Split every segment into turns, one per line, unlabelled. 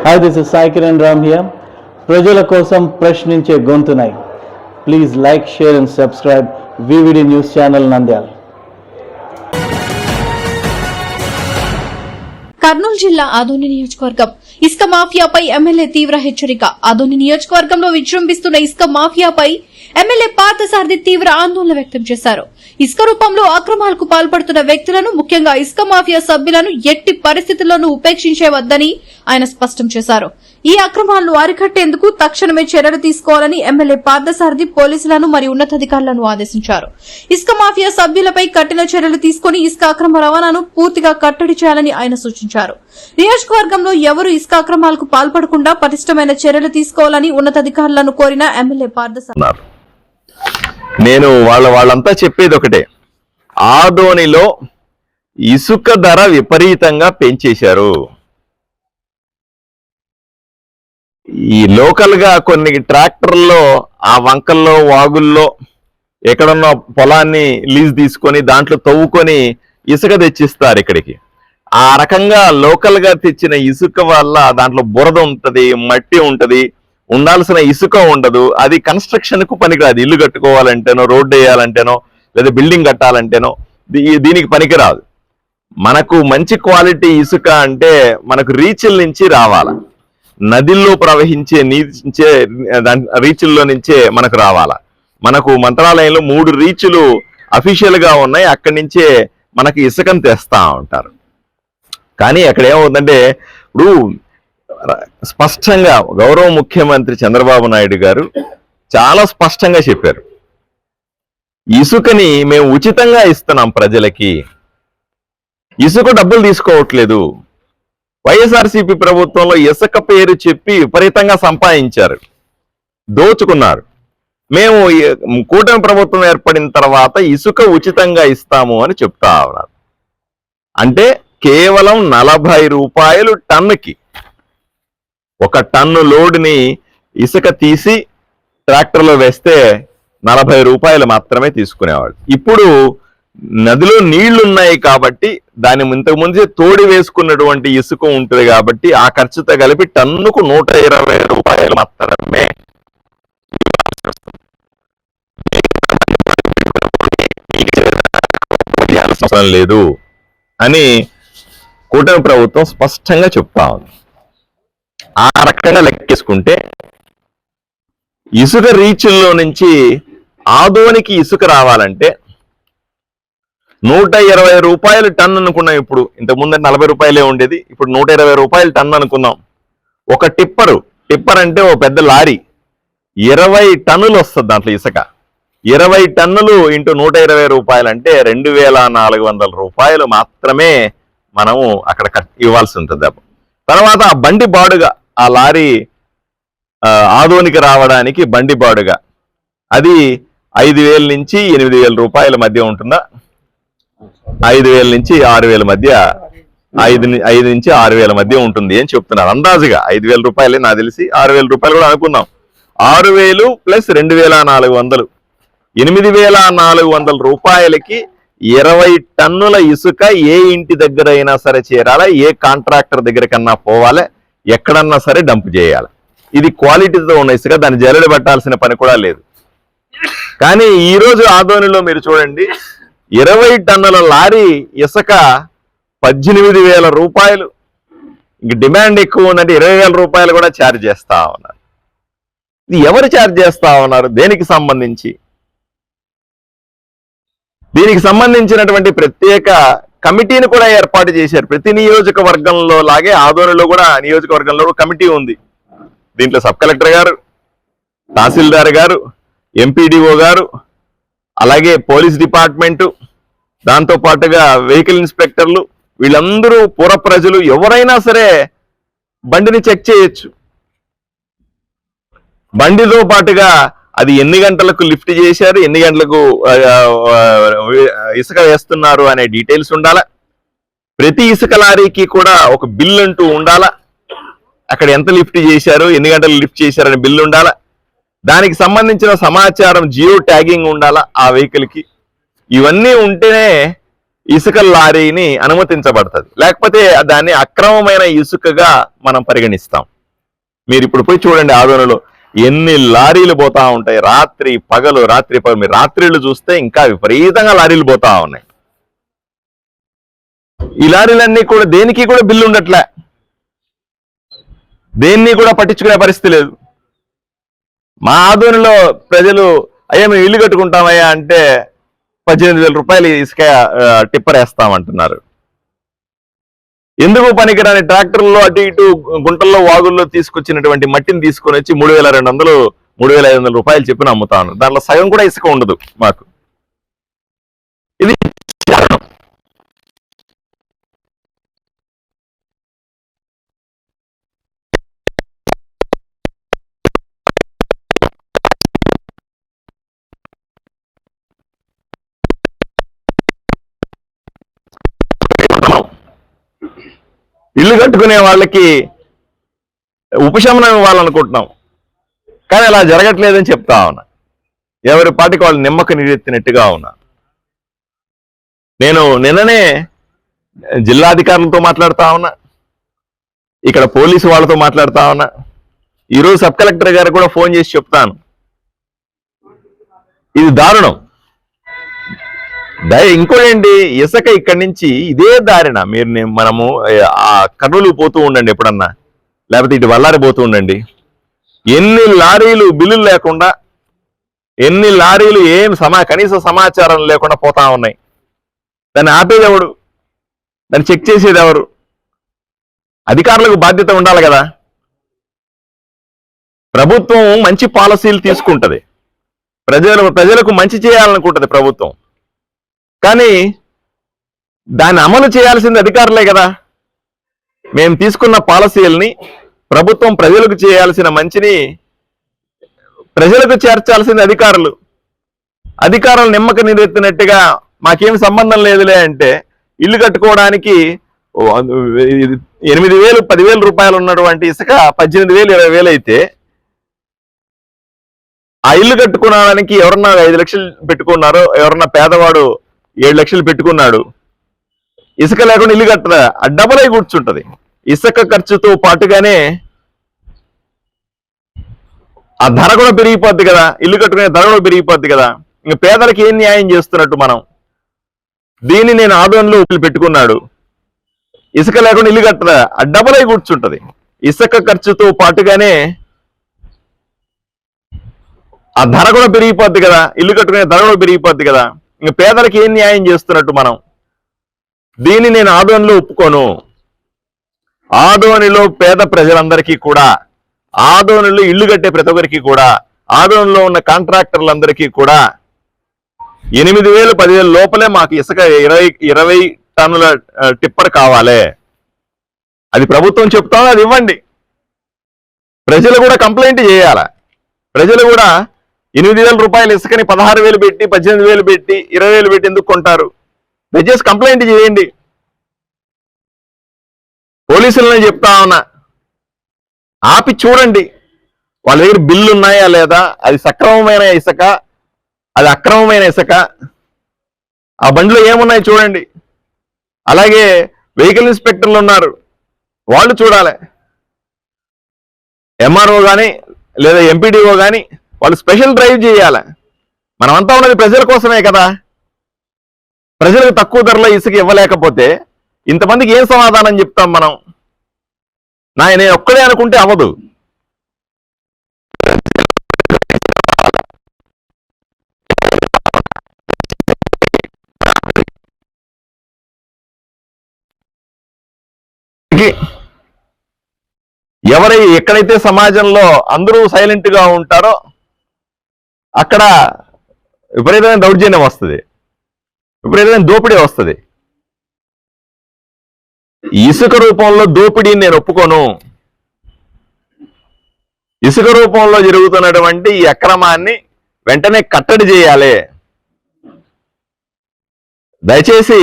Hi, this is Sai Kiran Ram here. ప్రజల కోసం ప్రశ్నించే గొంతునై please like, share and subscribe వివిడి న్యూస్ ఛానల్ నంద్యాల.
కర్నూలు జిల్లా ఆదోని నియోజకవర్గం ఇసుక మాఫియాపై ఎమ్మెల్యే తీవ్ర హెచ్చరిక. ఆదోని నియోజకవర్గంలో విజృంభిస్తున్న ఇసుక మాఫియాపై ఎమ్మెల్యే పార్థసారథి తీవ్ర ఆందోళన వ్యక్తం చేశారు. ఇసుక రూపంలో అక్రమాలకు పాల్పడుతున్న వ్యక్తులను, ముఖ్యంగా ఇసుక మాఫియా సభ్యులను ఎట్టి పరిస్థితుల్లోనూ ఉపేక్షించవద్దని ఆయన స్పష్టం చేశారు. ఈ అక్రమాలను అరికట్టేందుకు తక్షణమే చర్యలు తీసుకోవాలని ఎమ్మెల్యే పార్థసారథి పోలీసులను మరియు ఉన్నతాధికారులను ఆదేశించారు. ఇసుక మాఫియా సభ్యులపై కఠిన చర్యలు తీసుకుని ఇసుక అక్రమ రవాణాను పూర్తిగా కట్టడి చేయాలని ఆయన సూచించారు. నియోజకవర్గంలో ఎవరు ఇసుక అక్రమాలకు పాల్పడకుండా పటిష్టమైన చర్యలు తీసుకోవాలని ఉన్నతాధికారులను కోరిన ఎమ్మెల్యే పార్థసారథి
నేను వాళ్ళంతా చెప్పేది ఒకటే, ఆదోనిలో ఇసుక ధర విపరీతంగా పెంచేశారు. ఈ లోకల్ గా కొన్ని ట్రాక్టర్లో ఆ వంకల్లో, వాగుల్లో ఎక్కడన్నా పొలాన్ని లీజ్ తీసుకొని దాంట్లో తవ్వుకొని ఇసుక తెచ్చిస్తారు ఇక్కడికి. ఆ రకంగా లోకల్ గా తెచ్చిన ఇసుక వల్ల దాంట్లో బురద ఉంటది, మట్టి ఉంటది, ఉండాల్సిన ఇసుక ఉండదు. అది కన్స్ట్రక్షన్ కు పనికిరాదు. ఇల్లు కట్టుకోవాలంటేనో, రోడ్డు వేయాలంటేనో, లేదా బిల్డింగ్ కట్టాలంటేనో దీనికి పనికిరాదు. మనకు మంచి క్వాలిటీ ఇసుక అంటే మనకు రీచ్ల నుంచి రావాలా, నదిల్లో ప్రవహించే రీచుల్లో నుంచే మనకు రావాలా. మనకు మంత్రాలయంలో 3 రీచులు అఫీషియల్ గా ఉన్నాయి, అక్కడి నుంచే మనకి ఇసుకను తెస్తా ఉంటారు. కానీ అక్కడ ఏమవుతుందంటే, ఇప్పుడు స్పష్టంగా గౌరవ ముఖ్యమంత్రి చంద్రబాబు నాయుడు గారు చాలా స్పష్టంగా చెప్పారు, ఇసుకని మేము ఉచితంగా ఇస్తున్నాం ప్రజలకి, ఇసుక డబ్బులు తీసుకోవట్లేదు. వైఎస్ఆర్సీపీ ప్రభుత్వంలో ఇసుక పేరు చెప్పి విపరీతంగా సంపాదించారు, దోచుకున్నారు. మేము కూటమి ప్రభుత్వం ఏర్పడిన తర్వాత ఇసుక ఉచితంగా ఇస్తాము అని చెప్తా ఉన్నారు. అంటే కేవలం 40 రూపాయలు టన్నుకి, 1 టన్ను లోడ్ని ఇసుక తీసి ట్రాక్టర్లో వేస్తే 40 రూపాయలు మాత్రమే తీసుకునేవాళ్ళు. ఇప్పుడు నదిలో నీళ్లున్నాయి కాబట్టి దాని ఇంతకుముందే తోడి వేసుకున్నటువంటి ఇసుక ఉంటుంది కాబట్టి ఆ ఖర్చుతో కలిపి టన్నుకు 120 రూపాయలు మాత్రమే అవసరం లేదు అని కూటమి ప్రభుత్వం స్పష్టంగా చెప్తా ఉంది. ఆ రకంగా లెక్కేసుకుంటే ఇసుక రీచుల్లో నుంచి ఆదోనికి ఇసుక రావాలంటే 120 రూపాయలు టన్ అనుకున్నాం. ఇప్పుడు ఇంతకుముందు 40 రూపాయలే ఉండేది, ఇప్పుడు 120 రూపాయలు టన్ అనుకున్నాం. ఒక టిప్పర్ అంటే ఓ పెద్ద లారీ 20 టన్నులు వస్తుంది దాంట్లో ఇసుక. 20 టన్నులు ఇంటూ 120 రూపాయలు అంటే 2400 రూపాయలు మాత్రమే మనము అక్కడ ఇవ్వాల్సి ఉంటుంది. తర్వాత ఆ బండి బాడుగా, ఆ లారీ ఆదోనికి రావడానికి బండి బాడుగా, అది 5000 నుంచి 8000 రూపాయల మధ్య ఉంటుందా, 5000 నుంచి 6000 మధ్య, 5 నుంచి 6000 మధ్య ఉంటుంది అని చెప్తున్నారు. అందాజుగా 5000 రూపాయలే నాకు తెలిసి, 6000 రూపాయలు కూడా అనుకుందాం. 6000 ప్లస్ 2400, 8400 రూపాయలకి 20 టన్నుల ఇసుక ఏ ఇంటి దగ్గర అయినా సరే చేరాలా, ఏ కాంట్రాక్టర్ దగ్గర కన్నా పోవాలా, ఎక్కడన్నా సరే డంప్ చేయాలి. ఇది క్వాలిటీతో ఉన్న ఇసుక, దాన్ని జల్లెడ పెట్టాల్సిన పని కూడా లేదు. కానీ ఈ రోజు ఆదోనిలో మీరు చూడండి, 20 టన్నుల లారీ ఇసుక 18,000 రూపాయలు. ఇంక డిమాండ్ ఎక్కువ ఉందంటే 20,000 రూపాయలు కూడా ఛార్జ్ చేస్తా ఉన్నారు. ఇది ఎవరు ఛార్జ్ చేస్తా ఉన్నారు? దేనికి సంబంధించి? దీనికి సంబంధించినటువంటి ప్రత్యేక కమిటీని కూడా ఏర్పాటు చేశారు. ప్రతి నియోజకవర్గంలో లాగే ఆదోనిలో కూడా నియోజకవర్గంలో కమిటీ ఉంది. దీంట్లో సబ్ కలెక్టర్ గారు, తహసీల్దార్ గారు, ఎంపీడీఓ గారు, అలాగే పోలీస్ డిపార్ట్మెంటు, దాంతో పాటుగా వెహికల్ ఇన్స్పెక్టర్లు, వీళ్ళందరూ పుర ప్రజలు ఎవరైనా సరే బండిని చెక్ చేయొచ్చు. బండితో పాటుగా అది ఎన్ని గంటలకు లిఫ్ట్ చేశారు, ఎన్ని గంటలకు ఇసుక వేస్తున్నారు అనే డీటెయిల్స్ ఉండాలా. ప్రతి ఇసుక లారీకి కూడా ఒక బిల్ అంటూ ఉండాలా. అక్కడ ఎంత లిఫ్ట్ చేశారు, ఎన్ని గంటలు లిఫ్ట్ చేశారనే బిల్లు ఉండాలా. దానికి సంబంధించిన సమాచారం జియో ట్యాగింగ్ ఉండాలా ఆ వెహికల్ కి. ఇవన్నీ ఉంటేనే ఇసుక లారీని అనుమతించబడుతుంది, లేకపోతే దాన్ని అక్రమమైన ఇసుకగా మనం పరిగణిస్తాం. మీరు ఇప్పుడు పోయి చూడండి, ఆదోనిలో ఎన్ని లారీలు పోతా ఉంటాయి, రాత్రి పగలు. మీరు రాత్రిళ్ళు చూస్తే ఇంకా విపరీతంగా లారీలు పోతా ఉన్నాయి. ఈ లారీలన్నీ కూడా దేనికి కూడా బిల్లు ఉండట్లే, దేన్ని కూడా పట్టించుకునే పరిస్థితి లేదు. మా ఆదోనిలో ప్రజలు అయ్యా మేము ఇల్లు కట్టుకుంటామయ్యా అంటే 18,000 రూపాయలు ఇసుక టిప్పర్ వేస్తామంటున్నారు. ఎందుకు పనికిరాని ట్రాక్టర్లో అటు ఇటు గుంటల్లో వాగుల్లో తీసుకొచ్చినటువంటి మట్టిని తీసుకొని వచ్చి 3,200 3,500 రూపాయలు చెప్పిన అమ్ముతా ఉన్నారు. దాంట్లో సగం కూడా ఇసుక ఉండదు మాకు. ఇది ఇల్లు కట్టుకునే వాళ్ళకి ఉపశమనం ఇవ్వాలనుకుంటున్నాం, కానీ అలా జరగట్లేదని చెప్తా ఉన్నా. ఎవరి పాటికి వాళ్ళు నిమ్మక నీరెత్తినట్టుగా ఉన్నా. నేను నిన్ననే జిల్లాధికారులతో మాట్లాడుతా ఉన్నా, ఇక్కడ పోలీసు వాళ్ళతో మాట్లాడుతా ఉన్నా, ఈరోజు సబ్ కలెక్టర్ గారు కూడా ఫోన్ చేసి చెప్తాను. ఇది దారుణం. ఇంకోటేంటి, ఇసుక ఇక్కడి నుంచి ఇదే దారిన మనము ఆ కర్నూలు పోతూ ఉండండి ఎప్పుడన్నా, లేకపోతే ఇటు వల్లారి పోతూ ఉండండి. ఎన్ని లారీలు బిల్లులు లేకుండా, ఎన్ని లారీలు కనీస సమాచారం లేకుండా పోతా ఉన్నాయి. దాన్ని ఆపేది ఎవడు? దాన్ని చెక్ చేసేది ఎవరు? అధికారులకు బాధ్యత ఉండాలి కదా. ప్రభుత్వం మంచి పాలసీలు తీసుకుంటది, ప్రజలకు మంచి చేయాలనుకుంటది ప్రభుత్వం, కానీ దాన్ని అమలు చేయాల్సింది అధికారులే కదా. మేము తీసుకున్న పాలసీలని ప్రభుత్వం ప్రజలకు చేయాల్సిన మంచిని ప్రజలకు చేర్చాల్సింది అధికారులు. అధికారులు నిమ్మక నీరెత్తినట్టుగా మాకేం సంబంధం లేదులే అంటే, ఇల్లు కట్టుకోవడానికి 8,000 10,000 రూపాయలు ఉన్నటువంటి ఇసుక 18,000 20,000 అయితే, ఆ ఇల్లు కట్టుకోవడానికి ఎవరన్నా 5 లక్షలు పెట్టుకున్నారో, ఎవరన్నా పేదవాడు 7 లక్షలు పెట్టుకున్నాడు, ఇసుక లేకుండా ఇల్లు కట్టరా, డబల్ అయి కూర్చుంటది. ఇసుక ఖర్చుతో పాటుగానే ఆ ధర కూడా పెరిగిపోద్ది కదా, ఇల్లు కట్టుకునే ధర కూడా పెరిగిపోద్ది కదా. ఇంక పేదలకు ఏం న్యాయం చేస్తున్నట్టు మనం? దీన్ని నేను ఆదోనిలో పెట్టుకున్నాడు, ఇసుక లేకుండా ఇల్లు కట్టరా, డబల్ అయి కూర్చుంటది. ఇసుక ఖర్చుతో పాటుగానే ఆ ధర కూడా పెరిగిపోద్ది కదా, ఇల్లు కట్టుకునే ధర కూడా పెరిగిపోద్ది కదా. ఇంక పేదలకు ఏం న్యాయం చేస్తున్నట్టు మనం? దీన్ని నేను ఆదోనిలో ఒప్పుకోను. ఆదోనిలో పేద ప్రజలందరికీ కూడా, ఆదోనిలో ఇల్లు కట్టే ప్రతి ఒక్కరికి కూడా, ఆదోనిలో ఉన్న కాంట్రాక్టర్లందరికీ కూడా 8,000 10,000 లోపలే మాకు ఇసుక 20 టన్నుల టిప్పర్ కావాలి. అది ప్రభుత్వం చెప్తామో అది ఇవ్వండి. ప్రజలు కూడా కంప్లైంట్ చేయాల. ప్రజలు కూడా 8,000 రూపాయలు ఇసుకని 16,000 పెట్టి 18,000 పెట్టి 20,000 పెట్టి ఎందుకు కొంటారు? దయచేసి కంప్లైంట్ చేయండి. పోలీసులనే చెప్తా ఉన్నా, ఆపి చూడండి వాళ్ళ దగ్గర బిల్లు ఉన్నాయా లేదా, అది సక్రమమైన ఇసుక, అది అక్రమమైన ఇసుక, ఆ బండిలో ఏమున్నాయి చూడండి. అలాగే వెహికల్ ఇన్స్పెక్టర్లు ఉన్నారు, వాళ్ళు చూడాలి. ఎంఆర్ఓ కానీ లేదా ఎంపీడీఓ కానీ వాళ్ళు స్పెషల్ డ్రైవ్ చేయాలి. మనమంతా ఉన్నది ప్రజల కోసమే కదా. ప్రజలకు తక్కువ ధరలో ఇసుక ఇవ్వలేకపోతే ఇంతమందికి ఏం సమాధానం చెప్తాం మనం? నేను ఒక్కడే అనుకుంటే అవ్వదు. ఎక్కడైతే సమాజంలో అందరూ సైలెంట్ గా ఉంటారో అక్కడ విపరీతమైన దౌర్జన్యం వస్తుంది, విపరీతమైన దోపిడీ వస్తుంది. ఇసుక రూపంలో దోపిడీని నేను ఒప్పుకోను. ఇసుక రూపంలో జరుగుతున్నటువంటి ఈ అక్రమాన్ని వెంటనే కట్టడి చేయాలి. దయచేసి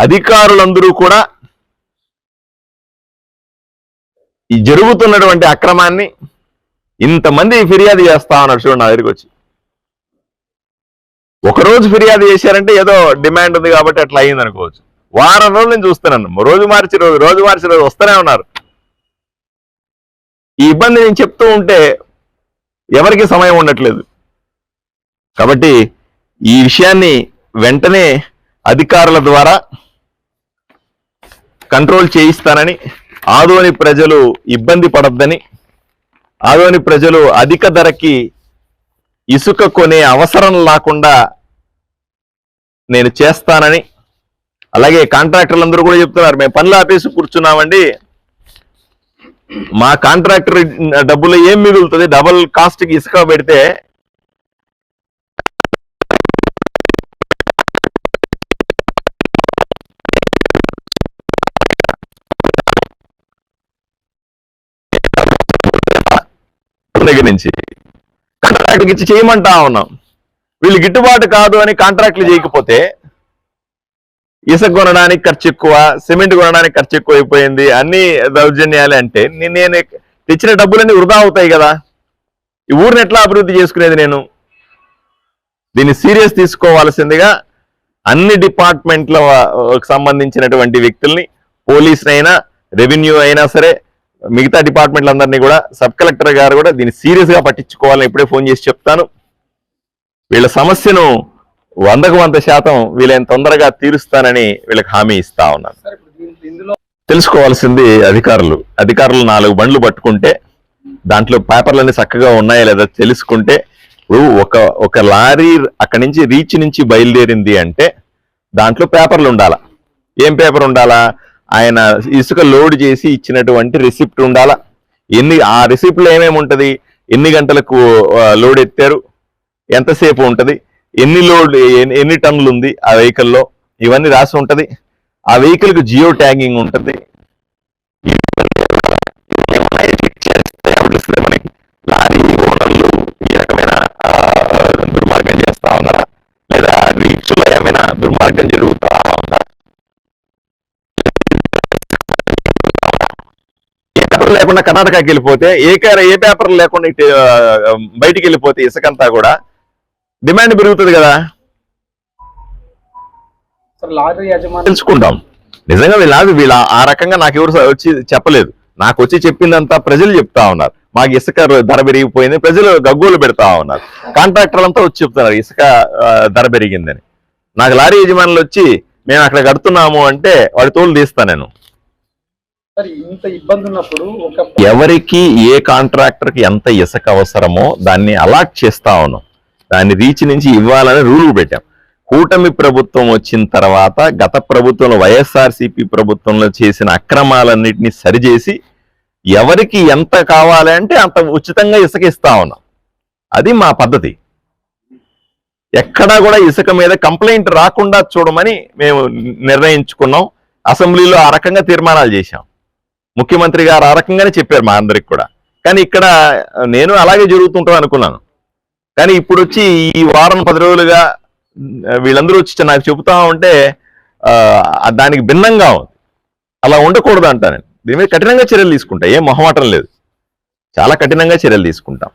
అధికారులందరూ కూడా ఈ జరుగుతున్నటువంటి అక్రమాన్ని, ఇంతమంది ఫిర్యాదు చేస్తా ఉన్నారు చూడండి నా దగ్గరికి వచ్చి, ఒకరోజు ఫిర్యాదు చేశారంటే ఏదో డిమాండ్ ఉంది కాబట్టి అట్లా అయింది అనుకోవచ్చు. వారం రోజులు నేను చూస్తున్నాను, రోజు మార్చి రోజు వస్తూనే ఉన్నారు. ఈ ఇబ్బంది నేను చెప్తూ ఉంటే ఎవరికి సమయం ఉండట్లేదు. కాబట్టి ఈ విషయాన్ని వెంటనే అధికారుల ద్వారా కంట్రోల్ చేయిస్తానని, ఆదోని ప్రజలు ఇబ్బంది పడద్దని, ఆదోని ప్రజలు అధిక ధరకి ఇసుక కొనే అవసరం లేకుండా నేను చేస్తానని, అలాగే కాంట్రాక్టర్లు అందరూ కూడా చెప్తున్నారు, మేము పనులు ఆపేసి కూర్చున్నామండి, మా కాంట్రాక్టర్ డబ్బులు ఏం మిగులుతుంది, డబుల్ కాస్ట్కి ఇసుక పెడితే దగ్గర నుంచి కాంట్రాక్ట్కి ఇచ్చి చేయమంటా ఉన్నాం. వీళ్ళు గిట్టుబాటు కాదు అని కాంట్రాక్ట్లు చేయకపోతే ఇసుక కొనడానికి ఖర్చు ఎక్కువ, సిమెంట్ కొనడానికి ఖర్చు ఎక్కువ అయిపోయింది, అన్ని దౌర్జన్యాలు అంటే నేను తెచ్చిన డబ్బులన్నీ వృధా అవుతాయి కదా. ఈ ఊరిని ఎట్లా అభివృద్ధి చేసుకునేది నేను? దీన్ని సీరియస్ తీసుకోవాల్సిందిగా అన్ని డిపార్ట్మెంట్లకు సంబంధించినటువంటి వ్యక్తుల్ని, పోలీసునైనా రెవెన్యూ అయినా సరే మిగతా డిపార్ట్మెంట్లందరినీ కూడా, సబ్ కలెక్టర్ గారు కూడా దీన్ని సీరియస్ గా పట్టించుకోవాలని ఇప్పుడే ఫోన్ చేసి చెప్తాను. వీళ్ళ సమస్యను 100% వీళ్ళని తొందరగా తీరుస్తానని వీళ్ళకి హామీ ఇస్తా ఉన్నాను. తెలుసుకోవాల్సింది అధికారులు 4 బండ్లు పట్టుకుంటే దాంట్లో పేపర్లన్నీ చక్కగా ఉన్నాయా లేదా తెలుసుకుంటే, ఒక లారీ అక్కడి నుంచి రీచ్ నుంచి బయలుదేరింది అంటే దాంట్లో పేపర్లు ఉండాలా. ఏం పేపర్ ఉండాలా? ఆయన ఇసుక లోడ్ చేసి ఇచ్చినటువంటి రిసిప్ట్ ఉండాలా. ఆ రిసిప్ట్లో ఏమేమి ఉంటది, ఎన్ని గంటలకు లోడ్ ఎత్తారు, ఎంతసేపు ఉంటది, ఎన్ని టన్నులు ఉంది ఆ వెహికల్లో, ఇవన్నీ రాసి ఉంటది. ఆ వెహికల్ కు జియో ట్యాగింగ్ ఉంటది. మనకి లారీ ఓనర్లు ఈ రకమైన దుర్మార్గం చేస్తా ఉన్నారా, లేదా రీచ్లో ఏమైనా దుర్మార్గం జరుగుతా ఉందా, లేకుండా కర్ణాటకకి వెళ్ళిపోతే ఏ పేపర్ లేకుండా బయటికి వెళ్ళిపోతే ఇసుకంతా కూడా డిమాండ్ పెరుగుతుంది కదా. తెలుసుకుంటాం. నిజంగా వీళ్ళ ఆ రకంగా నాకు ఎవరు వచ్చి చెప్పలేదు. నాకు వచ్చి చెప్పిందంతా ప్రజలు చెప్తా ఉన్నారు. మాకు ఇసుక ధర పెరిగిపోయింది, ప్రజలు గగ్గోలు పెడతా ఉన్నారు. కాంట్రాక్టర్లు అంతా వచ్చి చెప్తున్నారు ఇసుక ధర పెరిగిందని. నాకు లారీ యజమానులు వచ్చి మేము అక్కడ కడుతున్నాము అంటే వాడి తోలు తీస్తా నేను.
ఇంత ఇబ్బంది ఉన్నప్పుడు
ఎవరికి ఏ కాంట్రాక్టర్ కి ఎంత ఇసుక అవసరమో దాన్ని అలాట్ చేస్తా ఉన్నాం. దాన్ని రీచ్ నుంచి ఇవ్వాలని రూల్ పెట్టాం. కూటమి ప్రభుత్వం వచ్చిన తర్వాత గత ప్రభుత్వంలో వైఎస్ఆర్సీపీ ప్రభుత్వంలో చేసిన అక్రమాలన్నింటినీ సరిచేసి ఎవరికి ఎంత కావాలి అంటే అంత ఉచితంగా ఇసుక ఇస్తా ఉన్నాం. అది మా పద్ధతి. ఎక్కడా కూడా ఇసుక మీద కంప్లైంట్ రాకుండా చూడమని మేము నిర్ణయించుకున్నాం. అసెంబ్లీలో ఆ రకంగా తీర్మానాలు చేశాం. ముఖ్యమంత్రి గారు ఆ రకంగానే చెప్పారు మా అందరికి కూడా. కానీ ఇక్కడ నేను అలాగే జరుగుతుంటాం అనుకున్నాను. కానీ ఇప్పుడు వచ్చి ఈ వారం 10 రోజులుగా వీళ్ళందరూ వచ్చి నాకు చెబుతా ఉంటే దానికి భిన్నంగా ఉంది. అలా ఉండకూడదు అంటా నేను. దీని మీద కఠినంగా చర్యలు తీసుకుంటా, ఏం మొహమాటం లేదు, చాలా కఠినంగా చర్యలు తీసుకుంటాం.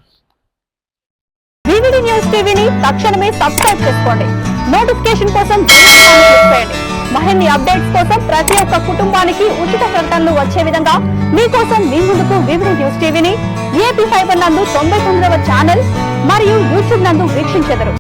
వివిడి న్యూస్ టీవీని తక్షణమే సబ్స్క్రైబ్ చేసుకోండి. నోటిఫికేషన్ కోసం బెల్ ఐకాన్ క్లిక్ చేయండి. మరిన్ని అప్డేట్స్ కోసం ప్రతి ఒక్క కుటుంబానికి ఉచిత ప్రకటనలు వచ్చే విధంగా మీకోసం మీ ముందుకు వివిడి న్యూస్ టీవీని ఏపీ ఫైబర్ నందు 99వ ఛానల్ మరియు యూట్యూబ్ నందు వీక్షించెదరు.